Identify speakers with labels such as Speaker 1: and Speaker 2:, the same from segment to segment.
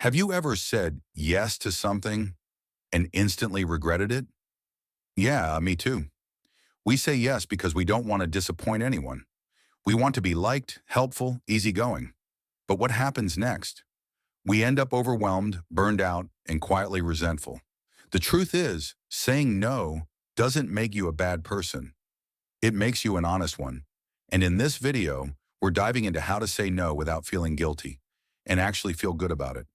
Speaker 1: Have you ever said yes to something and instantly regretted it? Yeah, me too. We say yes because we don't want to disappoint anyone. We want to be liked, helpful, easygoing. But what happens next? We end up overwhelmed, burned out, and quietly resentful. The truth is, saying no doesn't make you a bad person. It makes you an honest one. And in this video, we're diving into how to say no without feeling guilty and actually feel good about it.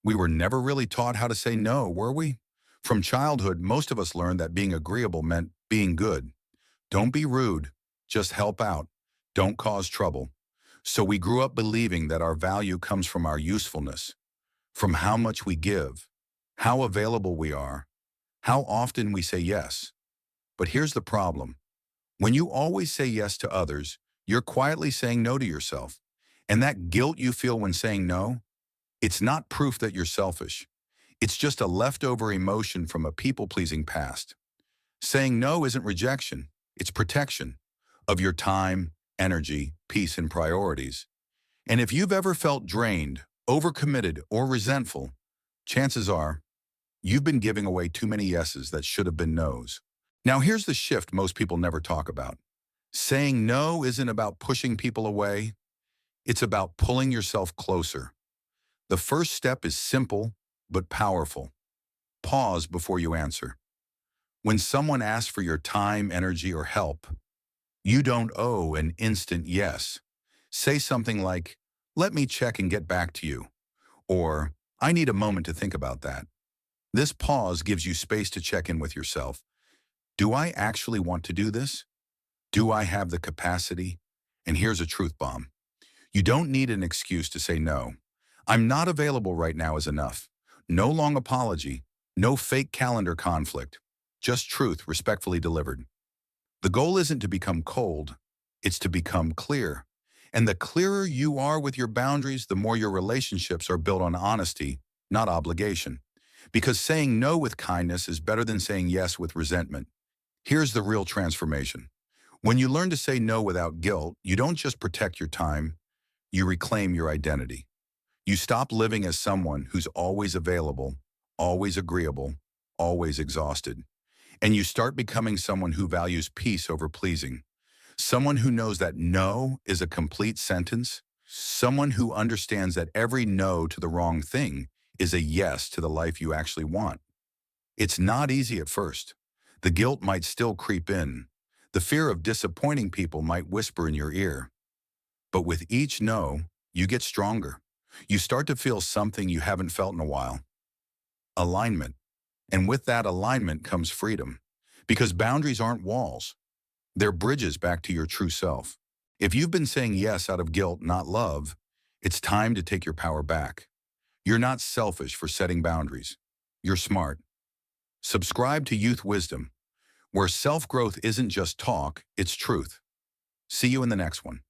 Speaker 1: We were never really taught how to say no, were we? From childhood, most of us learned that being agreeable meant being good. Don't be rude, just help out. Don't cause trouble. So we grew up believing that our value comes from our usefulness, from how much we give, how available we are, how often we say yes. But here's the problem. When you always say yes to others, you're quietly saying no to yourself. And that guilt you feel when saying no, it's not proof that you're selfish. It's just a leftover emotion from a people-pleasing past. Saying no isn't rejection, it's protection of your time, energy, peace, and priorities. And if you've ever felt drained, overcommitted, or resentful, chances are you've been giving away too many yeses that should have been nos. Now here's the shift most people never talk about. Saying no isn't about pushing people away, it's about pulling yourself closer. The first step is simple but powerful. Pause before you answer. When someone asks for your time, energy, or help, you don't owe an instant yes. Say something like, "Let me check and get back to you," or "I need a moment to think about that." This pause gives you space to check in with yourself. Do I actually want to do this? Do I have the capacity? And here's a truth bomb. You don't need an excuse to say no. "I'm not available right now" is enough. No long apology, no fake calendar conflict, just truth respectfully delivered. The goal isn't to become cold, it's to become clear. And the clearer you are with your boundaries, the more your relationships are built on honesty, not obligation. Because saying no with kindness is better than saying yes with resentment. Here's the real transformation. When you learn to say no without guilt, you don't just protect your time, you reclaim your identity. You stop living as someone who's always available, always agreeable, always exhausted. And you start becoming someone who values peace over pleasing. Someone who knows that no is a complete sentence. Someone who understands that every no to the wrong thing is a yes to the life you actually want. It's not easy at first. The guilt might still creep in. The fear of disappointing people might whisper in your ear. But with each no, you get stronger. You start to feel something you haven't felt in a while. Alignment. And with that alignment comes freedom. Because boundaries aren't walls. They're bridges back to your true self. If you've been saying yes out of guilt, not love, it's time to take your power back. You're not selfish for setting boundaries. You're smart. Subscribe to Youth Wisdom, where self-growth isn't just talk, it's truth. See you in the next one.